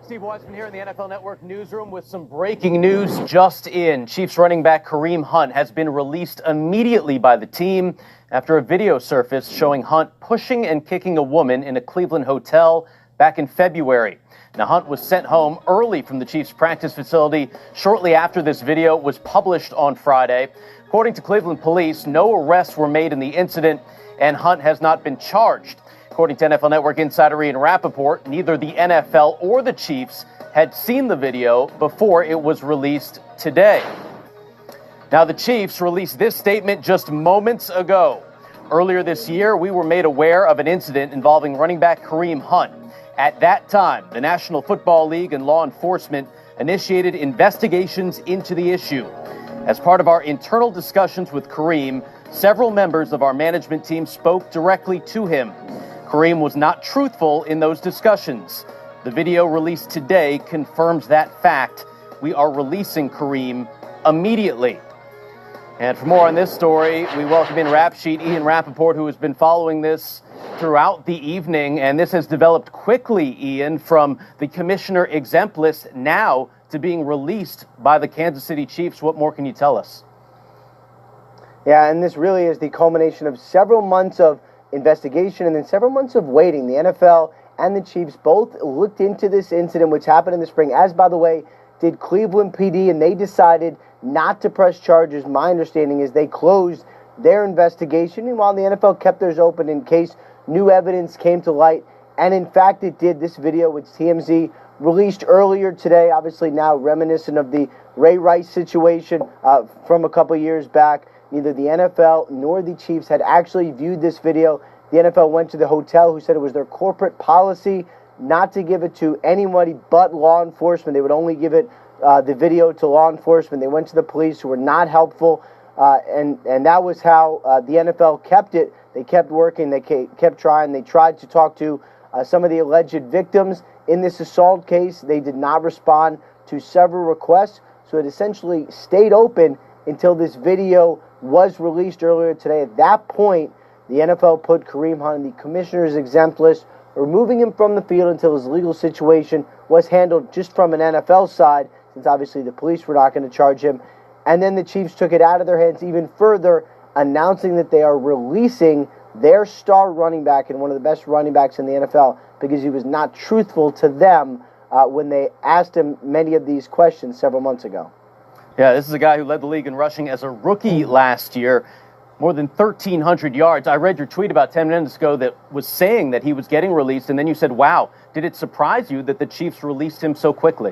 Steve Weisman here in the NFL Network newsroom with some breaking news just in. Chiefs running back Kareem Hunt has been released immediately by the team after a video surfaced showing Hunt pushing and kicking a woman in a Cleveland hotel back in February. Now, Hunt was sent home early from the Chiefs practice facility shortly after this video was published on Friday. According to Cleveland police, no arrests were made in the incident, and Hunt has not been charged. According to NFL Network insider Ian Rappaport, neither the NFL or the Chiefs had seen the video before it was released today. Now, the Chiefs released this statement just moments ago. Earlier this year, we were made aware of an incident involving running back Kareem Hunt. At that time, the National Football League and law enforcement initiated investigations into the issue. As part of our internal discussions with Kareem, several members of our management team spoke directly to him. Kareem was not truthful in those discussions. The video released today confirms that fact. We are releasing Kareem immediately. And for more on this story, we welcome in Rap Sheet Ian Rappaport, who has been following this throughout the evening. And this has developed quickly, Ian, from the commissioner exempt list now to being released by the Kansas City Chiefs. What more can you tell us? Yeah, and this really is the culmination of several months of investigation and then several months of waiting. The NFL and the Chiefs both looked into this incident, which happened in the spring, as, by the way, did Cleveland PD, and they decided not to press charges. My understanding is they closed their investigation, and while the NFL kept theirs open in case new evidence came to light, and in fact it did. This video, which TMZ released earlier today, obviously now reminiscent of the Ray Rice situation from a couple years back. Neither the NFL nor the Chiefs had actually viewed this video. The NFL went to the hotel, who said it was their corporate policy not to give it to anybody but law enforcement. They would only give it, the video, to law enforcement. They went to the police, who were not helpful, and that was how the NFL kept it. They kept working. They kept trying. They tried to talk to some of the alleged victims in this assault case. They did not respond to several requests, so it essentially stayed open until this video was released earlier today. At that point, the NFL put Kareem Hunt on the commissioner's exempt list, removing him from the field until his legal situation was handled just from an NFL side, since obviously the police were not going to charge him. And then the Chiefs took it out of their hands even further, announcing that they are releasing their star running back and one of the best running backs in the NFL because he was not truthful to them when they asked him many of these questions several months ago. Yeah, this is a guy who led the league in rushing as a rookie last year, more than 1,300 yards. I read your tweet about 10 minutes ago that was saying that he was getting released, and then you said, wow, did it surprise you that the Chiefs released him so quickly?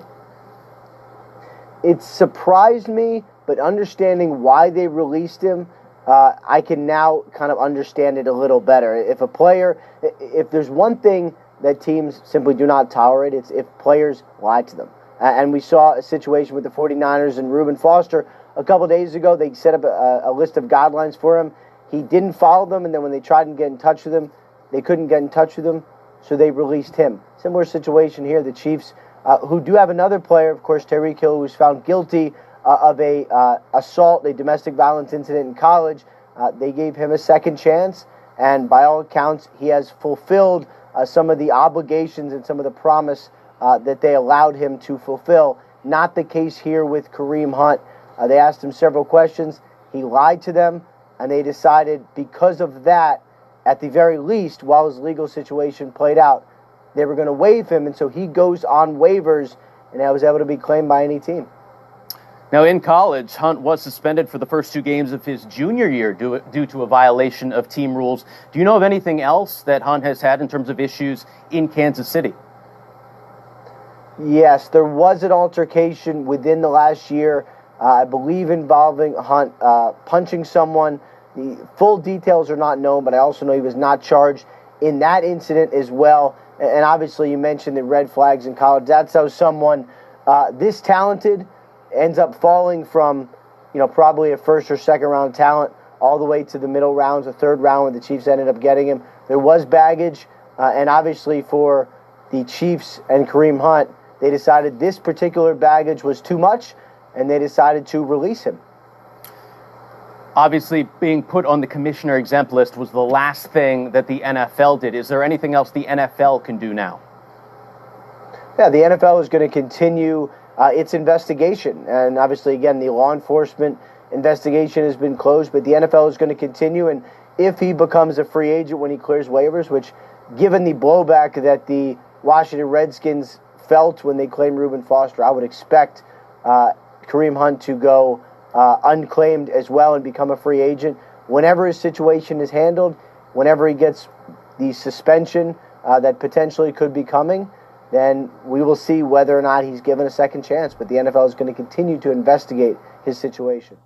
It surprised me, but understanding why they released him, I can now kind of understand it a little better. If there's one thing that teams simply do not tolerate, it's if players lie to them. And we saw a situation with the 49ers and Reuben Foster a couple days ago. They set up a list of guidelines for him. He didn't follow them, and then when they tried to get in touch with him, they couldn't get in touch with him, so they released him. Similar situation here. The Chiefs, who do have another player, of course, Tyreek Hill, who was found guilty of a assault, a domestic violence incident in college. They gave him a second chance, and by all accounts, he has fulfilled some of the obligations and some of the promise that they allowed him to fulfill. Not the case here with Kareem Hunt. They asked him several questions. He lied to them, and they decided because of that, at the very least, while his legal situation played out, they were going to waive him, and so he goes on waivers, and that was able to be claimed by any team. Now, in college, Hunt was suspended for the first 2 games of his junior year due to a violation of team rules. Do you know of anything else that Hunt has had in terms of issues in Kansas City? Yes, there was an altercation within the last year, I believe involving Hunt punching someone. The full details are not known, but I also know he was not charged in that incident as well. And obviously you mentioned the red flags in college. That's how someone this talented ends up falling from, probably a first or second round talent all the way to the middle rounds, the third round where the Chiefs ended up getting him. There was baggage, and obviously for the Chiefs and Kareem Hunt, they decided this particular baggage was too much, and they decided to release him. Obviously, being put on the commissioner exempt list was the last thing that the NFL did. Is there anything else the NFL can do now? Yeah, the NFL is going to continue its investigation. And obviously, again, the law enforcement investigation has been closed, but the NFL is going to continue. And if he becomes a free agent when he clears waivers, which, given the blowback that the Washington Redskins felt when they claimed Reuben Foster, I would expect Kareem Hunt to go unclaimed as well and become a free agent. Whenever his situation is handled, whenever he gets the suspension that potentially could be coming, then we will see whether or not he's given a second chance. But the NFL is going to continue to investigate his situation.